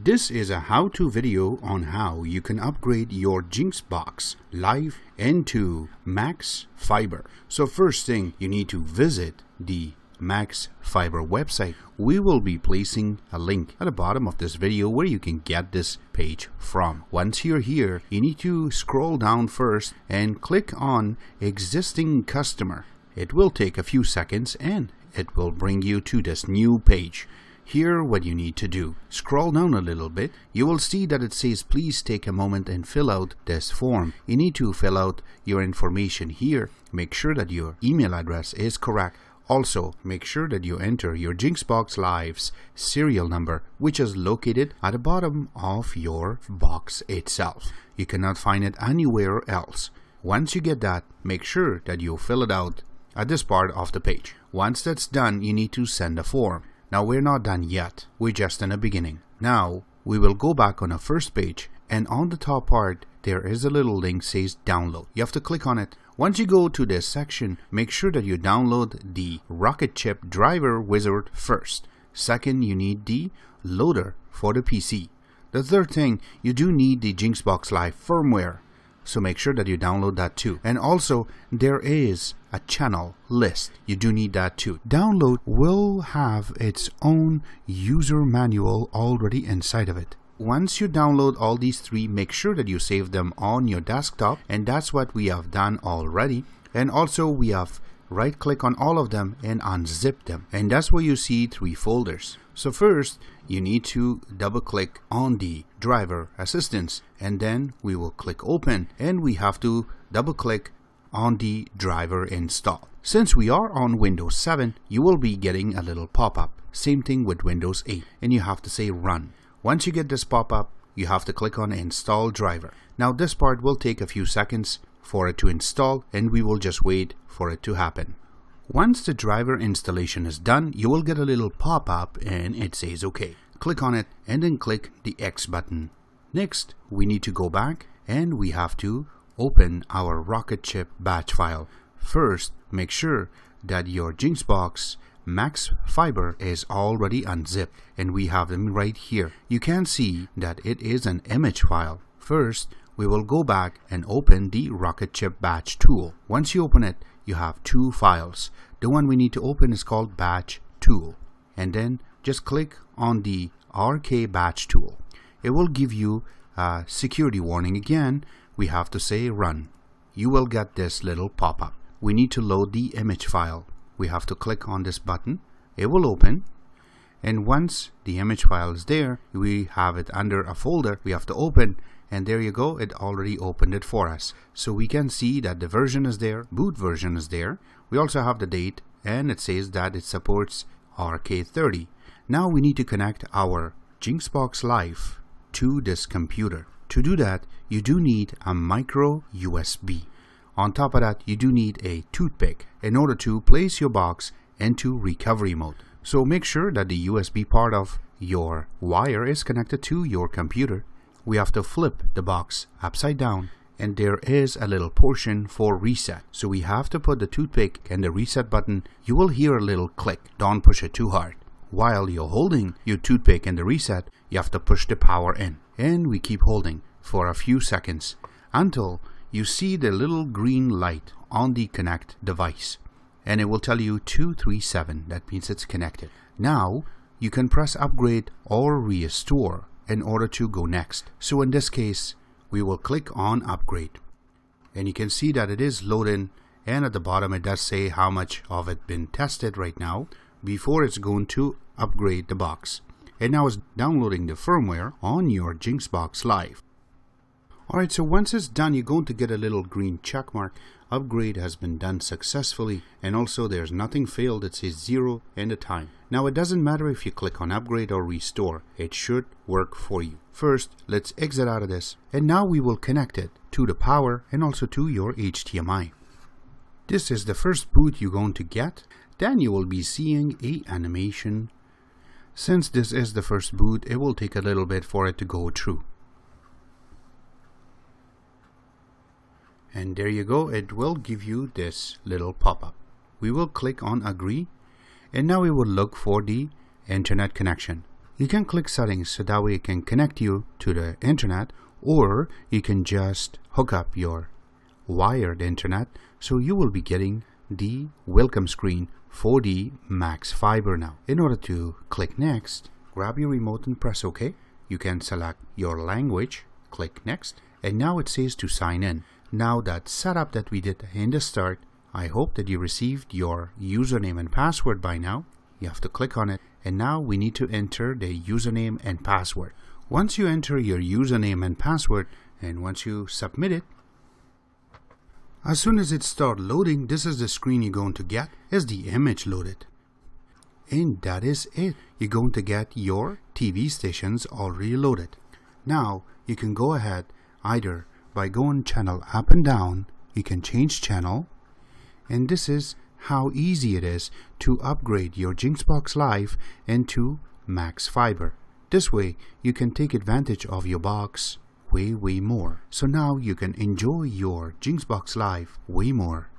This is a how-to video on how you can upgrade your JynxBox live into Maxxfiber. So first thing, you need to visit the Maxxfiber website. We will be placing a link at the bottom of this video where you can get this page from. Once you're here, you need to scroll down first and click on existing customer. It will take a few seconds and it will bring you to this new page. Here, what you need to do, scroll down a little bit, you will see that it says please take a moment and fill out this form. You need to fill out your information here. Make sure that your email address is correct. Also, make sure that you enter your JynxBox Live's serial number, which is located at the bottom of your box itself. You cannot find it anywhere else. Once you get that, make sure that you fill it out at this part of the page. Once that's done, you need to send a form. Now we're not done yet, we're just in the beginning. Now we will go back on the first page, and on the top part there is a little link says download. You have to click on it. Once you go to this section, make sure that you download the Rockchip driver wizard first. Second, you need the loader for the PC. The third thing, you do need the JynxBox Live firmware. So make sure that you download that too. And also, there is a channel list. You do need that too. Download will have its own user manual already inside of it. Once you download all these three, make sure that you save them on your desktop. And that's what we have done already. And also, we have right click on all of them and unzip them. And that's where you see three folders. So first, you need to double click on the driver assistance, and then we will click open, and we have to double click on the driver install. Since we are on Windows 7, you will be getting a little pop-up. Same thing with Windows 8, and you have to say run. Once you get this pop-up, you have to click on install driver. Now this part will take a few seconds for it to install, and we will just wait for it to happen. Once the driver installation is done, you will get a little pop-up and it says OK. Click on it and then click the X button. Next, we need to go back and we have to open our Rockchip batch file. First, make sure that your JynxBox Maxxfiber is already unzipped, and we have them right here. You can see that it is an image file. First, we will go back and open the Rockchip batch tool. Once you open it, you have two files. The one we need to open is called batch tool, and then just click on the RK batch tool. It will give you a security warning again. We have to say run. You will get this little pop-up. We need to load the image file. We have to click on this button. It will open, and once the image file is there, we have it under a folder we have to open. And there you go, it already opened it for us. So we can see that the version is there, boot version is there. We also have the date, and it says that it supports RK30. Now we need to connect our JynxBox Live to this computer. To do that, you do need a micro USB. On top of that, you do need a toothpick in order to place your box into recovery mode. So make sure that the USB part of your wire is connected to your computer. We have to flip the box upside down, and there is a little portion for reset. So we have to put the toothpick and the reset button. You will hear a little click. Don't push it too hard. While you're holding your toothpick and the reset, you have to push the power in. And we keep holding for a few seconds until you see the little green light on the connect device. And it will tell you 237. That means it's connected. Now you can press upgrade or restore in order to go next. So in this case, we will click on upgrade, and you can see that it is loading, and at the bottom it does say how much of it been tested right now before it's going to upgrade the box. And now it's downloading the firmware on your JynxBox Live. Alright, so once it's done, you're going to get a little green check mark. Upgrade has been done successfully, and also there's nothing failed. It says 0 and the time. Now it doesn't matter if you click on upgrade or restore, it should work for you. First, let's exit out of this, and now we will connect it to the power and also to your HDMI. This is the first boot you're going to get. Then you will be seeing a animation. Since this is the first boot, it will take a little bit for it to go through. And there you go, it will give you this little pop-up. We will click on agree, and now we will look for the internet connection. You can click settings so that way it can connect you to the internet, or you can just hook up your wired internet, so you will be getting the welcome screen for the Maxxfiber now. In order to click next, grab your remote and press OK. You can select your language, click next, and now it says to sign in. Now that setup that we did in the start, I hope that you received your username and password by now. You have to click on it, and now we need to enter the username and password. Once you enter your username and password, and once you submit it, as soon as it starts loading, this is the screen you're going to get as the image loaded. And that is it. You're going to get your TV stations already loaded. Now you can go ahead either by going channel up and down, you can change channel, and this is how easy it is to upgrade your JynxBox Live into Maxxfiber. This way you can take advantage of your box way more. So now you can enjoy your JynxBox Live way more.